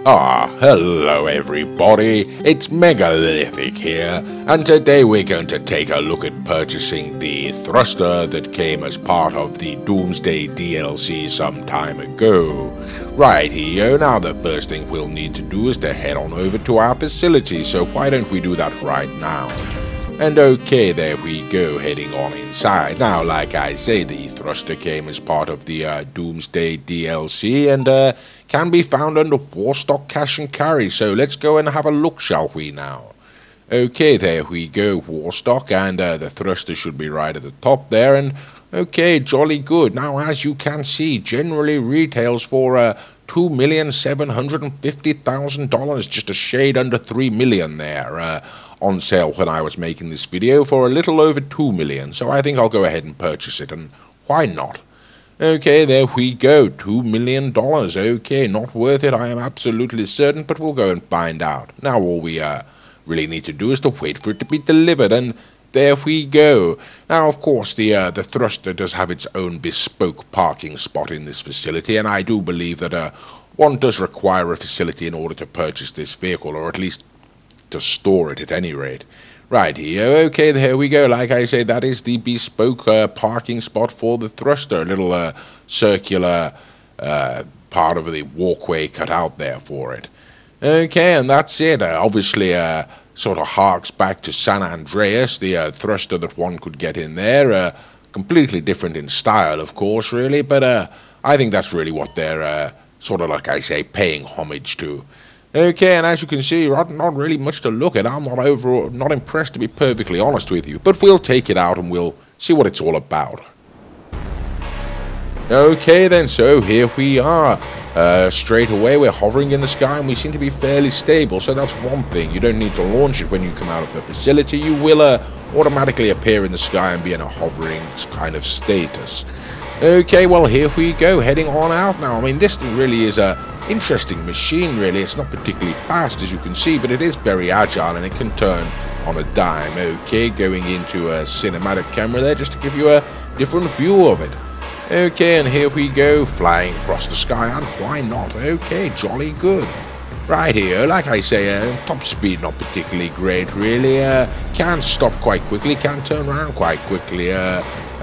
Hello everybody, it's Megalithic here, and today we're going to take a look at purchasing the thruster that came as part of the Doomsday DLC some time ago. Right here, now the first thing we'll need to do is to head on over to our facility, so why don't we do that right now? And okay, there we go, heading on inside. Now, like I say, the thruster came as part of the Doomsday DLC and can be found under Warstock Cash and Carry. So let's go and have a look, shall we now? Okay, there we go, Warstock, and the thruster should be right at the top there. And okay, jolly good. Now, as you can see, generally retails for $2,750,000, just a shade under $3 million there. On sale when I was making this video for a little over $2 million, so I think I'll go ahead and purchase it, and why not? Okay, there we go, $2 million. Okay, not worth it, I am absolutely certain, but we'll go and find out. Now all we really need to do is to wait for it to be delivered, and there we go. Now, of course, the thruster does have its own bespoke parking spot in this facility, and I do believe that one does require a facility in order to purchase this vehicle, or at least to store it at any rate. Right here, okay, there we go. Like I said, that is the bespoke parking spot for the thruster. A little circular part of the walkway cut out there for it. Okay, and that's it. Obviously, sort of harks back to San Andreas, the thruster that one could get in there. Completely different in style, of course, really, but I think that's really what they're sort of, like I say, paying homage to. Okay, and as you can see, not really much to look at. I'm not impressed, to be perfectly honest with you. But we'll take it out and we'll see what it's all about. Okay then, so here we are. Straight away, we're hovering in the sky and we seem to be fairly stable. So that's one thing. You don't need to launch it when you come out of the facility. You will automatically appear in the sky and be in a hovering kind of status. Okay, well, here we go, heading on out now. I mean, this thing really is a interesting machine, really. It's not particularly fast, as you can see, but it is very agile and it can turn on a dime. Okay, going into a cinematic camera there just to give you a different view of it. Okay, and here we go, flying across the sky, and why not? Okay, jolly good. Right here, like I say, top speed not particularly great, really. Can stop quite quickly, can turn around quite quickly.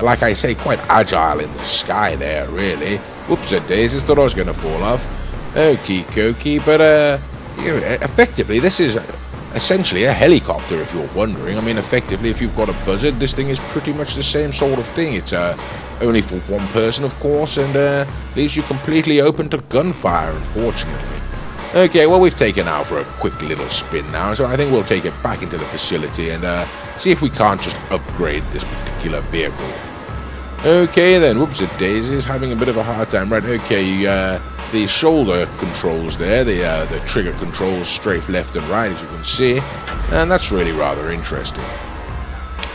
Like I say, quite agile in the sky there, really. Whoops a daisies, thought I was going to fall off. Okie dokie, but you know, effectively this is essentially a helicopter, if you're wondering. I mean, effectively, if you've got a buzzard, this thing is pretty much the same sort of thing. It's only for one person, of course, and leaves you completely open to gunfire, unfortunately. Okay, well, we've taken out for a quick little spin now, so I think we'll take it back into the facility and see if we can't just upgrade this particular vehicle. Okay then, whoops, daisies, having a bit of a hard time. Right, okay, the shoulder controls there, the trigger controls strafe left and right, as you can see, and that's really rather interesting.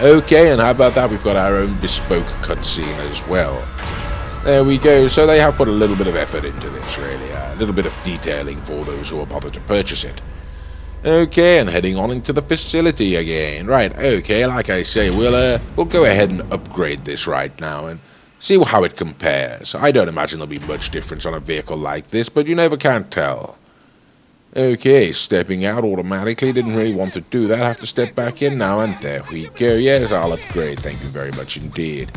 Okay, and how about that, we've got our own bespoke cutscene as well. There we go, so they have put a little bit of effort into this, really, a little bit of detailing for those who are bothered to purchase it. Okay, and heading on into the facility again. Right, okay, like I say, we'll go ahead and upgrade this right now and see how it compares. I don't imagine there'll be much difference on a vehicle like this, but you never can tell. Okay, stepping out automatically, didn't really want to do that, have to step back in now, and there we go. Yes, I'll upgrade, thank you very much indeed.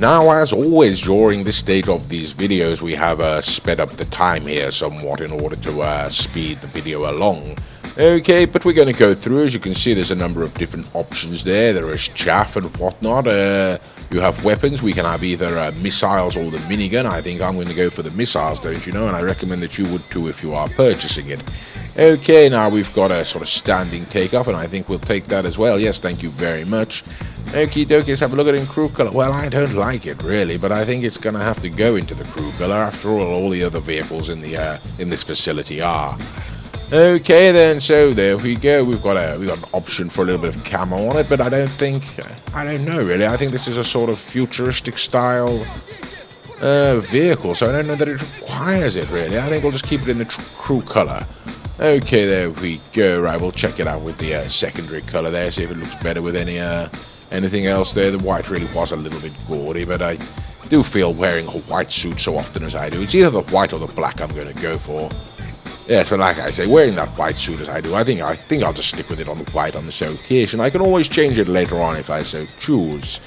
Now, as always during this stage of these videos, we have sped up the time here somewhat in order to speed the video along. Okay, but we're going to go through. As you can see, there's a number of different options there. There is chaff and whatnot. You have weapons. We can have either missiles or the minigun. I think I'm going to go for the missiles, don't you know? And I recommend that you would too if you are purchasing it. Okay, now we've got a sort of standing takeoff, and I think we'll take that as well. Yes, thank you very much. Okie dokie, let's have a look at it in crew color. Well, I don't like it really, but I think it's going to have to go into the crew color. After all the other vehicles in the in this facility are. Okay then, so there we go. We've got an option for a little bit of camo on it, but I don't know really. I think this is a sort of futuristic style vehicle, so I don't know that it requires it really. I think we'll just keep it in the crew color. Okay, there we go. Right, we'll check it out with the secondary color there, see if it looks better with anything else there. The white really was a little bit gaudy, but I do feel wearing a white suit so often as I do. It's either the white or the black I'm going to go for. Yeah, so like I say, wearing that white suit as I do, I think I'll just stick with it on the white on this occasion. I can always change it later on if I so choose.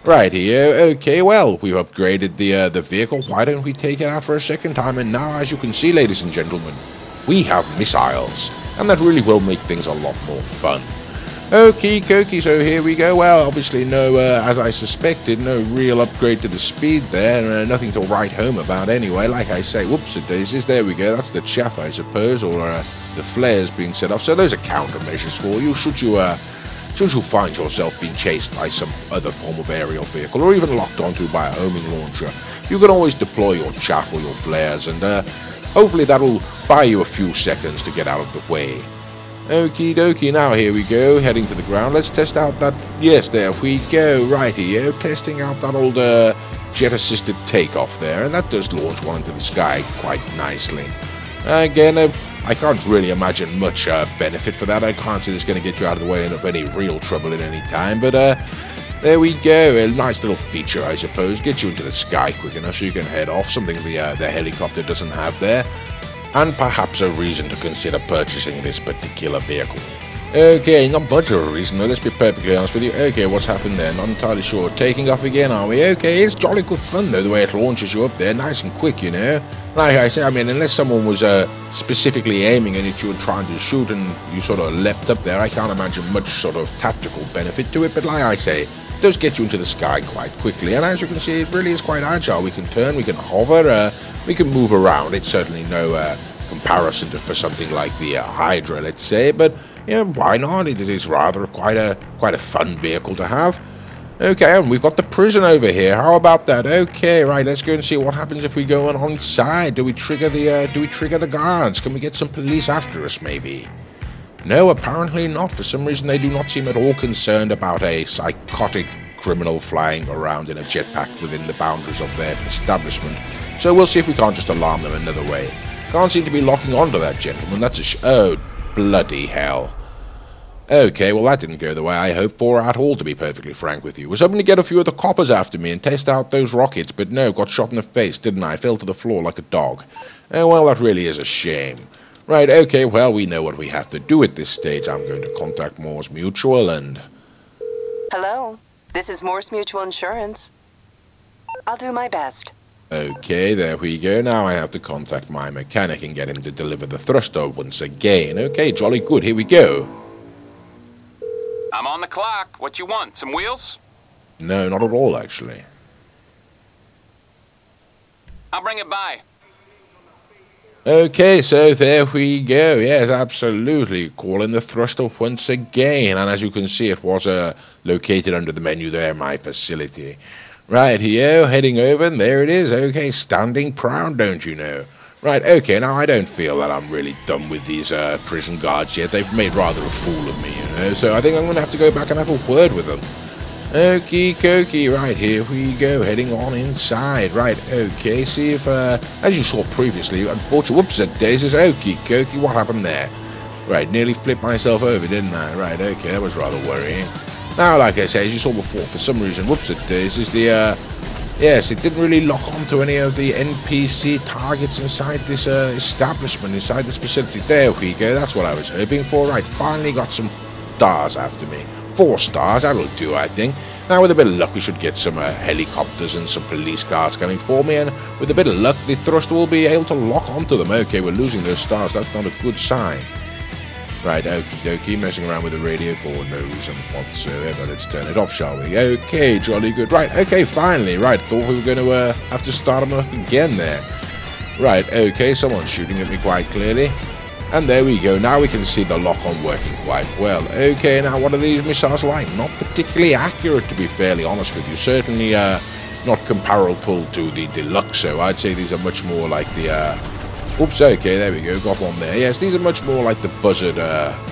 Right here, okay, well, we've upgraded the vehicle. Why don't we take it out for a second time? And now, as you can see, ladies and gentlemen, we have missiles, and that really will make things a lot more fun. Okie dokie, so here we go. Well, obviously no, as I suspected, no real upgrade to the speed there, nothing to write home about anyway. Like I say, whoops-a-daisies, there we go, that's the chaff, I suppose, or the flares being set off. So those are countermeasures for you, should you find yourself being chased by some other form of aerial vehicle, or even locked onto by a homing launcher. You can always deploy your chaff or your flares, and hopefully that'll buy you a few seconds to get out of the way. Okie dokie, now here we go, heading to the ground. Let's test out that, yes, there we go, right here, testing out that old jet-assisted takeoff there, and that does launch one into the sky quite nicely. Again, I can't really imagine much benefit for that. I can't see this going to get you out of the way of any real trouble at any time, but there we go, a nice little feature, I suppose, get you into the sky quick enough so you can head off, something the helicopter doesn't have there. And perhaps a reason to consider purchasing this particular vehicle. Okay, not much of a reason though, let's be perfectly honest with you. Okay, what's happened there? Not entirely sure. Taking off again, are we? Okay, it's jolly good fun though, the way it launches you up there, nice and quick, you know. Like I say, I mean, unless someone was specifically aiming at you and trying to shoot and you sort of leapt up there, I can't imagine much sort of tactical benefit to it, but like I say, it does get you into the sky quite quickly, and as you can see, it really is quite agile. We can turn, we can hover, we can move around. It's certainly no comparison for something like the Hydra, let's say, but yeah, why not? It is rather quite a fun vehicle to have. Okay, and we've got the prison over here. How about that? Okay, right. Let's go and see what happens if we go on inside. Do we trigger the guards? Can we get some police after us, maybe? No, apparently not. For some reason, they do not seem at all concerned about a psychotic criminal flying around in a jetpack within the boundaries of their establishment. So we'll see if we can't just alarm them another way. Can't seem to be locking onto that gentleman. That's a oh, bloody hell. Okay, well that didn't go the way I hoped for at all, to be perfectly frank with you. Was hoping to get a few of the coppers after me and test out those rockets, but no, got shot in the face, didn't I? Fell to the floor like a dog. Oh, well, that really is a shame. Right, okay, well, we know what we have to do at this stage. I'm going to contact Morse Mutual and... Hello, this is Morse Mutual Insurance. I'll do my best. Okay, there we go. Now I have to contact my mechanic and get him to deliver the thruster once again. Okay, jolly good, here we go. I'm on the clock. What you want? Some wheels? No, not at all, actually. I'll bring it by. Okay, so there we go. Yes, absolutely. Calling the thruster once again. And as you can see, it was located under the menu there, my facility. Right here, heading over, and there it is. Okay, standing proud, don't you know? Right, okay, now I don't feel that I'm really done with these prison guards yet. They've made rather a fool of me, you know, so I think I'm going to have to go back and have a word with them. Okie dokie, right, here we go, heading on inside. Right, okay, see if, as you saw previously, unfortunately, whoops, a daisies, okie dokie, what happened there? Right, nearly flipped myself over, didn't I? Right, okay, that was rather worrying. Now, like I say, as you saw before, for some reason, whoops, a daisies, the, yes, it didn't really lock onto any of the NPC targets inside this establishment, inside this facility. There we go, that's what I was hoping for. Right, finally got some stars after me. 4 stars, that'll do, I think. Now, with a bit of luck, we should get some helicopters and some police cars coming for me, and with a bit of luck, the thruster will be able to lock onto them. Okay, we're losing those stars, that's not a good sign. Right, okie dokie, messing around with the radio for no reason whatsoever. Let's turn it off, shall we? Okay, jolly good. Right, okay, finally. Right, thought we were going to have to start them up again there. Right, okay, someone's shooting at me quite clearly. And there we go, now we can see the lock-on working quite well. Okay, now what are these missiles like? Not particularly accurate, to be fairly honest with you. Certainly not comparable to the Deluxo. I'd say these are much more like the... Oops, okay, there we go, got one there. Yes, these are much more like the Buzzard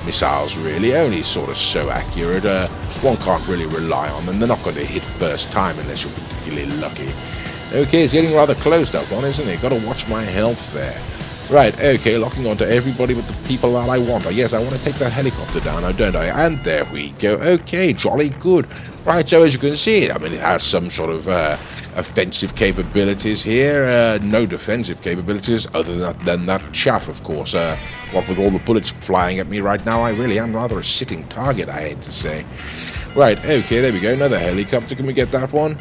missiles, really. Only sort of so accurate. One can't really rely on them. They're not going to hit first time unless you're particularly lucky. Okay, it's getting rather close, that one, isn't it? Got to watch my health there. Right, okay, locking onto everybody but the people that I want. Yes, I want to take that helicopter down, don't I? And there we go. Okay, jolly good. Right, so as you can see, I mean, it has some sort of offensive capabilities here. No defensive capabilities other than that chaff, of course. What with all the bullets flying at me right now, I really am rather a sitting target, I hate to say. Right, okay, there we go. Another helicopter. Can we get that one?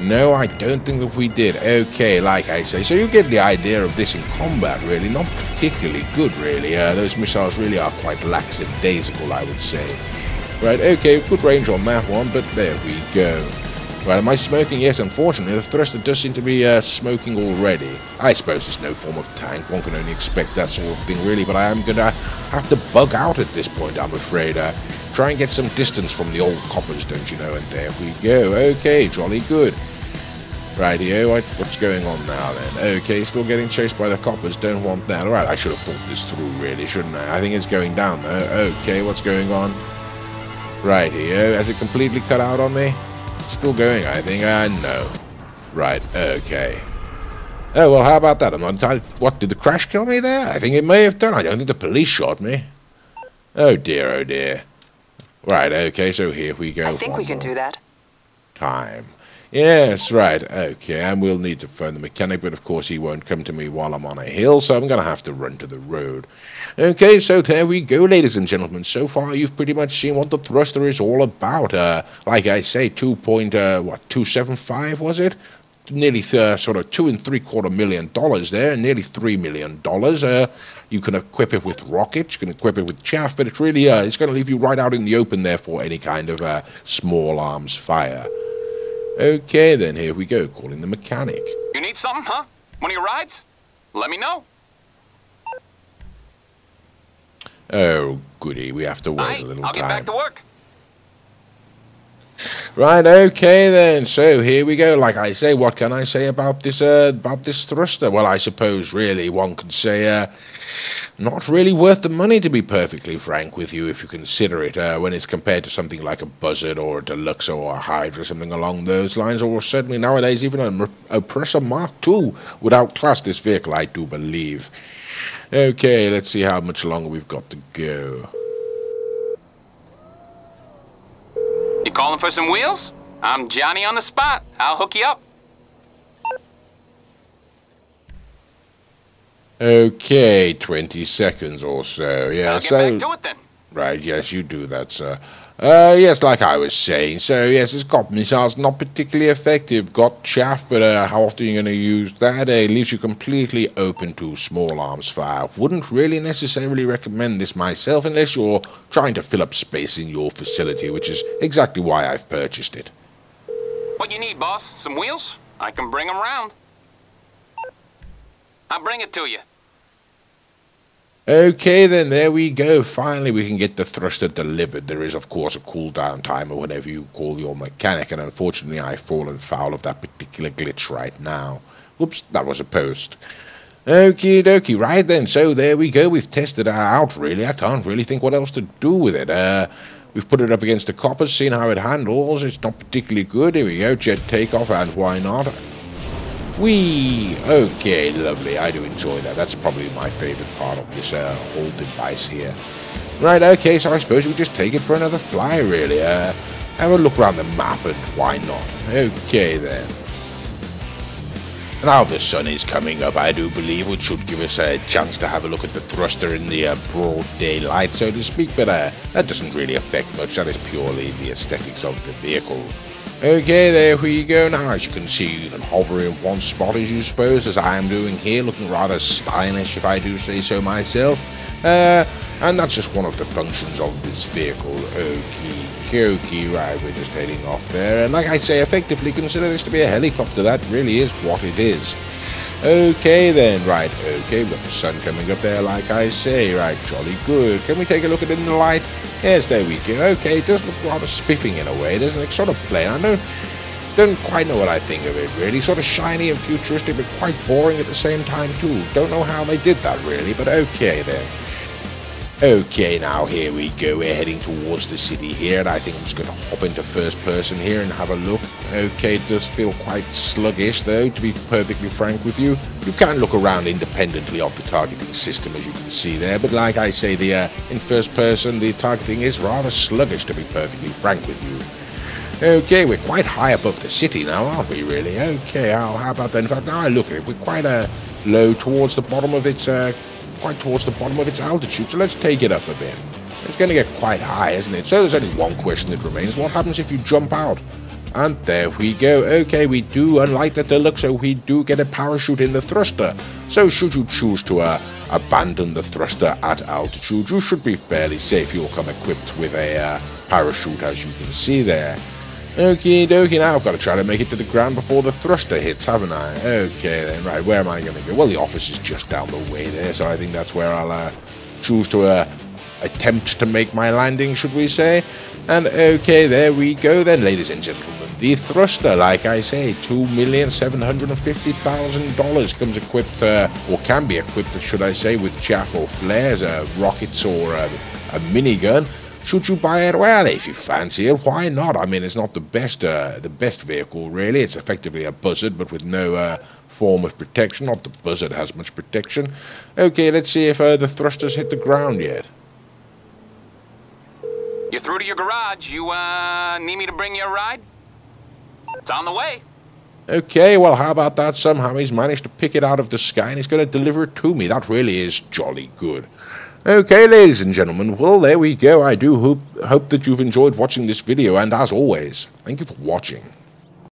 No, I don't think that we did. Okay, like I say, so you get the idea of this in combat, really. Not particularly good, really. Those missiles really are quite lackadaisical, I would say. Right, okay, good range on that one, but there we go. Right, am I smoking? Yes, unfortunately, the thruster does seem to be smoking already. I suppose it's no form of tank. One can only expect that sort of thing, really, but I am going to have to bug out at this point, I'm afraid. Try and get some distance from the old coppers, don't you know? And there we go. Okay, jolly good. Rightio, what's going on now then? Okay, still getting chased by the coppers, don't want that. Alright, I should have thought this through, really, shouldn't I? I think it's going down, though. Okay, what's going on? Rightio, has it completely cut out on me? It's still going, I think. No. Right, okay. Oh, well, how about that? I'm not entirely... What, did the crash kill me there? I think it may have done. I don't think the police shot me. Oh, dear, oh, dear. Right, okay, so here we go. I think we can do that. Time. Yes, right, okay, and we'll need to phone the mechanic, but of course he won't come to me while I'm on a hill, so I'm going to have to run to the road. Okay, so there we go, ladies and gentlemen. So far, you've pretty much seen what the thruster is all about. Like I say, 2.275 was it? Nearly sort of $2.75 million there, nearly $3 million. You can equip it with rockets, you can equip it with chaff, but it's really it's going to leave you right out in the open there for any kind of small arms fire. Okay, then here we go, calling the mechanic. You need something, huh? One of your rides? Let me know. Oh, goody, we have to wait a little I'll time. get back to work. Right, okay then, so here we go. Like I say, what can I say about this thruster? Well, I suppose really one could say not really worth the money, to be perfectly frank with you, if you consider it when it's compared to something like a Buzzard or a Deluxe or a Hydra, something along those lines, or certainly nowadays even an Oppressor Mark II would outclass this vehicle, I do believe. Okay, let's see how much longer we've got to go. You calling for some wheels? I'm Johnny on the spot. I'll hook you up. Okay, 20 seconds or so. Yeah, I'll get back to it then. Right, yes, you do that, sir. Yes, like I was saying, so yes, it's got missiles, not particularly effective, got chaff, but how often are you going to use that? It leaves you completely open to small arms fire. Wouldn't really necessarily recommend this myself unless you're trying to fill up space in your facility, which is exactly why I've purchased it. What you need, boss? Some wheels? I can bring them round. I'll bring it to you. Okay, then, there we go. Finally, we can get the thruster delivered. There is, of course, a cooldown time or whatever you call your mechanic, and unfortunately, I've fallen foul of that particular glitch right now. Whoops, that was a post. Okie dokie, right then, so there we go. We've tested it out, really. I can't really think what else to do with it. We've put it up against the coppers, seen how it handles. It's not particularly good. Here we go, jet takeoff, and why not? Whee! Okay, lovely. I do enjoy that. That's probably my favorite part of this whole device here. Right, okay, so I suppose we just take it for another fly, really. Have a look around the map, and why not? Okay, then. Now the sun is coming up, I do believe, which should give us a chance to have a look at the thruster in the broad daylight, so to speak, but that doesn't really affect much. That is purely the aesthetics of the vehicle. Okay, there we go. Now, as you can see, you can hover in one spot, as you suppose, as I am doing here, looking rather stylish, if I do say so myself. And that's just one of the functions of this vehicle. Okie, right, we're just heading off there. And like I say, effectively, consider this to be a helicopter. That really is what it is. Okay, then, right, okay, we've got the sun coming up there, like I say. Right, jolly good. Can we take a look at it in the light? Yes, there we go. Okay, it does look rather spiffing in a way, doesn't it? Sort of plain. I don't quite know what I think of it, really. Sort of shiny and futuristic, but quite boring at the same time, too. Don't know how they did that, really, but okay, then. Okay, now here we go. We're heading towards the city here, and I think I'm just going to hop into first person here and have a look. Okay, it does feel quite sluggish though, to be perfectly frank with you. You can look around independently of the targeting system, as you can see there, but like I say, in first person, the targeting is rather sluggish, to be perfectly frank with you. Okay, we're quite high above the city now, aren't we, really? Okay, how about that? In fact, now I look at it, we're quite low towards the bottom of its quite towards the bottom of its altitude, so let's take it up a bit. It's going to get quite high, isn't it? So there's only one question that remains: what happens if you jump out? And there we go. Okay, we do, unlike the Deluxe, so we do get a parachute in the Thruster. So should you choose to abandon the Thruster at altitude, you should be fairly safe. You'll come equipped with a parachute, as you can see there. Okie dokie, now I've got to try to make it to the ground before the Thruster hits, haven't I? Okay then, right, where am I going to go? Well, the office is just down the way there, so I think that's where I'll choose to attempt to make my landing, should we say. And okay, there we go then, ladies and gentlemen. The Thruster, like I say, $2,750,000 comes equipped, or can be equipped, should I say, with chaff or flares, rockets, or a minigun. Should you buy it? Well, if you fancy it, why not? I mean, it's not the best vehicle, really. It's effectively a buzzard, but with no form of protection. Not the buzzard has much protection. Okay, let's see if the Thruster's hit the ground yet. You're through to your garage. You, need me to bring you a ride? It's on the way. Okay, well, how about that? Somehow he's managed to pick it out of the sky and he's going to deliver it to me. That really is jolly good. Okay, ladies and gentlemen, well, there we go. I do hope that you've enjoyed watching this video, and as always, thank you for watching.